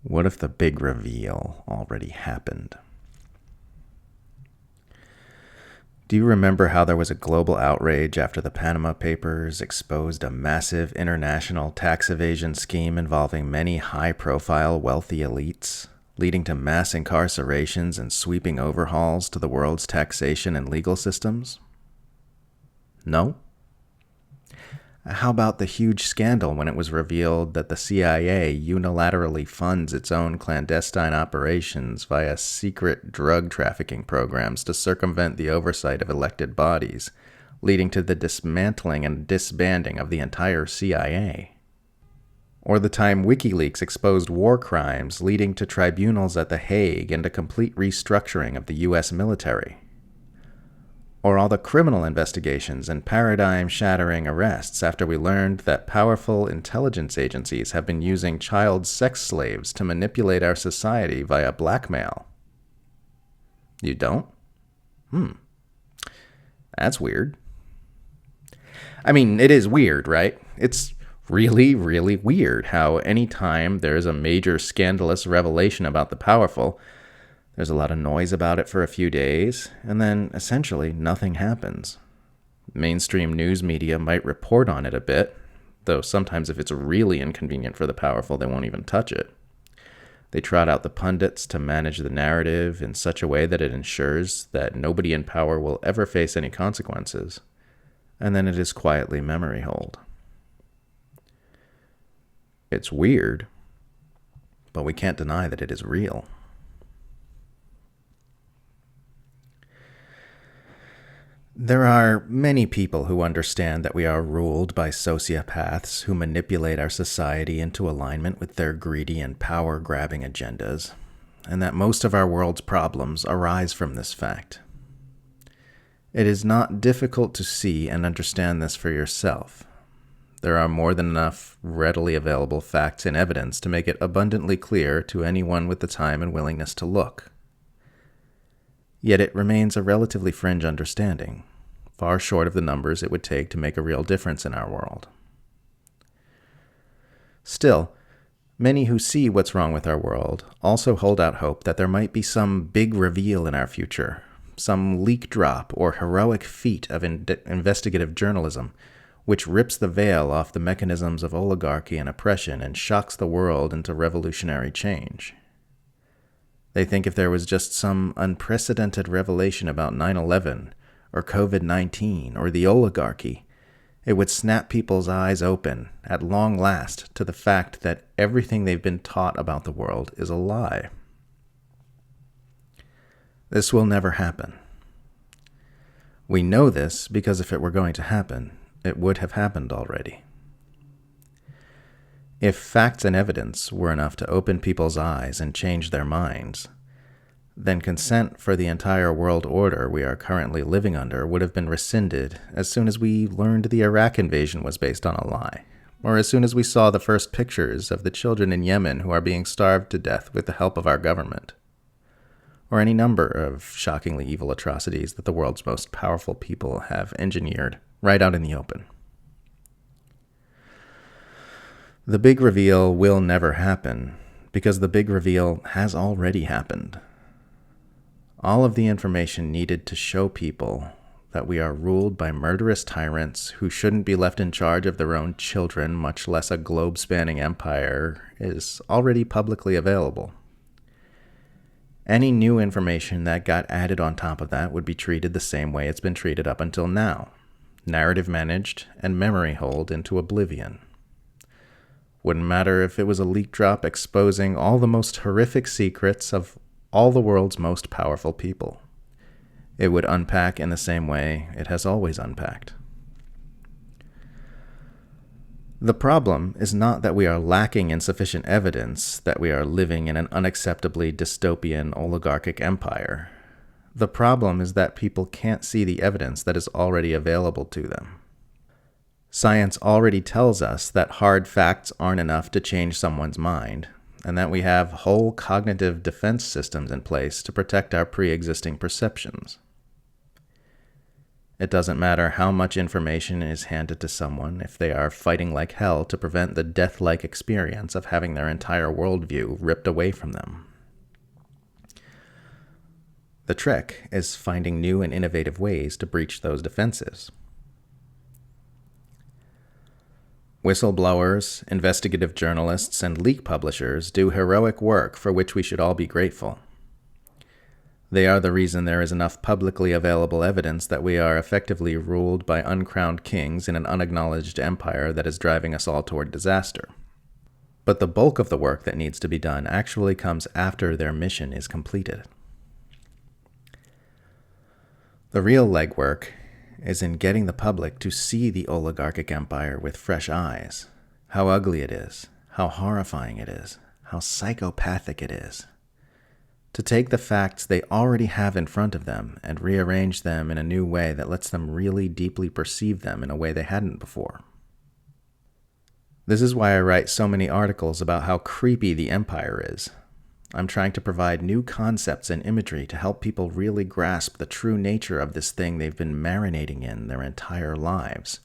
What if the big reveal already happened? Do you remember how there was a global outrage after the Panama Papers exposed a massive international tax evasion scheme involving many high-profile wealthy elites, leading to mass incarcerations and sweeping overhauls to the world's taxation and legal systems? No? How about the huge scandal when it was revealed that the CIA unilaterally funds its own clandestine operations via secret drug trafficking programs to circumvent the oversight of elected bodies, leading to the dismantling and disbanding of the entire CIA? Or the time WikiLeaks exposed war crimes, leading to tribunals at The Hague and a complete restructuring of the U.S. military? Or all the criminal investigations and paradigm-shattering arrests after we learned that powerful intelligence agencies have been using child sex slaves to manipulate our society via blackmail? You don't? That's weird. I mean, it is weird, right? It's really, really weird how anytime there's a major scandalous revelation about the powerful, there's a lot of noise about it for a few days, and then essentially nothing happens. Mainstream news media might report on it a bit, though sometimes if it's really inconvenient for the powerful, they won't even touch it. They trot out the pundits to manage the narrative in such a way that it ensures that nobody in power will ever face any consequences, and then it is quietly memory holed. It's weird, but we can't deny that it is real. There are many people who understand that we are ruled by sociopaths who manipulate our society into alignment with their greedy and power-grabbing agendas, and that most of our world's problems arise from this fact. It is not difficult to see and understand this for yourself. There are more than enough readily available facts and evidence to make it abundantly clear to anyone with the time and willingness to look. Yet it remains a relatively fringe understanding, far short of the numbers it would take to make a real difference in our world. Still, many who see what's wrong with our world also hold out hope that there might be some big reveal in our future, some leak drop or heroic feat of investigative journalism, which rips the veil off the mechanisms of oligarchy and oppression and shocks the world into revolutionary change. They think if there was just some unprecedented revelation about 9/11 or COVID-19 or the oligarchy, it would snap people's eyes open at long last to the fact that everything they've been taught about the world is a lie. This will never happen. We know this because if it were going to happen, it would have happened already. If facts and evidence were enough to open people's eyes and change their minds, then consent for the entire world order we are currently living under would have been rescinded as soon as we learned the Iraq invasion was based on a lie, or as soon as we saw the first pictures of the children in Yemen who are being starved to death with the help of our government, or any number of shockingly evil atrocities that the world's most powerful people have engineered right out in the open. The big reveal will never happen, because the big reveal has already happened. All of the information needed to show people that we are ruled by murderous tyrants who shouldn't be left in charge of their own children, much less a globe-spanning empire, is already publicly available. Any new information that got added on top of that would be treated the same way it's been treated up until now, narrative managed and memory holed into oblivion. Wouldn't matter if it was a leak drop exposing all the most horrific secrets of all the world's most powerful people. It would unpack in the same way it has always unpacked. The problem is not that we are lacking in sufficient evidence that we are living in an unacceptably dystopian oligarchic empire. The problem is that people can't see the evidence that is already available to them. Science already tells us that hard facts aren't enough to change someone's mind, and that we have whole cognitive defense systems in place to protect our pre-existing perceptions. It doesn't matter how much information is handed to someone if they are fighting like hell to prevent the death-like experience of having their entire worldview ripped away from them. The trick is finding new and innovative ways to breach those defenses. Whistleblowers, investigative journalists, and leak publishers do heroic work for which we should all be grateful. They are the reason there is enough publicly available evidence that we are effectively ruled by uncrowned kings in an unacknowledged empire that is driving us all toward disaster. But the bulk of the work that needs to be done actually comes after their mission is completed. The real legwork is in getting the public to see the oligarchic empire with fresh eyes, how ugly it is, how horrifying it is, how psychopathic it is. To take the facts they already have in front of them and rearrange them in a new way that lets them really deeply perceive them in a way they hadn't before. This is why I write so many articles about how creepy the empire is. I'm trying to provide new concepts and imagery to help people really grasp the true nature of this thing they've been marinating in their entire lives,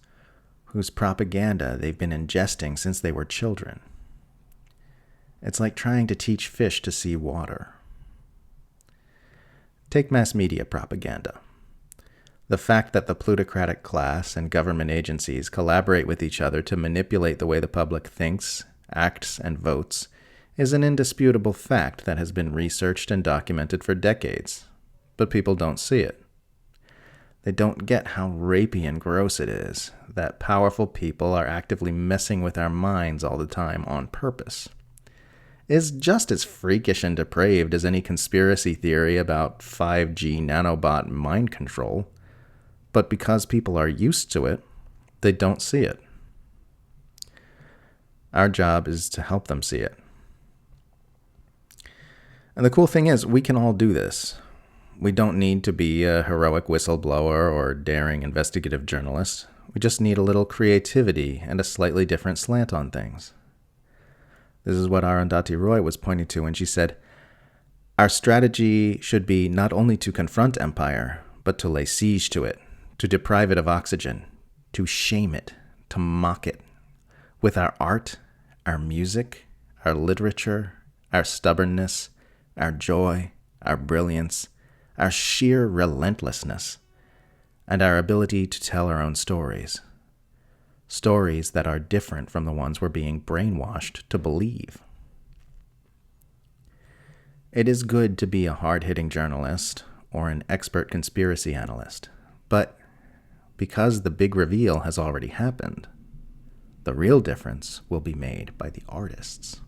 whose propaganda they've been ingesting since they were children. It's like trying to teach fish to see water. Take mass media propaganda. The fact that the plutocratic class and government agencies collaborate with each other to manipulate the way the public thinks, acts, and votes is an indisputable fact that has been researched and documented for decades, but people don't see it. They don't get how rapey and gross it is that powerful people are actively messing with our minds all the time on purpose. Is just as freakish and depraved as any conspiracy theory about 5G nanobot mind control, but because people are used to it, they don't see it. Our job is to help them see it. And the cool thing is, we can all do this. We don't need to be a heroic whistleblower or daring investigative journalist. We just need a little creativity and a slightly different slant on things. This is what Arundhati Roy was pointing to when she said, "Our strategy should be not only to confront empire, but to lay siege to it, to deprive it of oxygen, to shame it, to mock it, with our art, our music, our literature, our stubbornness, our joy, our brilliance, our sheer relentlessness, and our ability to tell our own stories. Stories that are different from the ones we're being brainwashed to believe." It is good to be a hard-hitting journalist or an expert conspiracy analyst, but because the big reveal has already happened, the real difference will be made by the artists.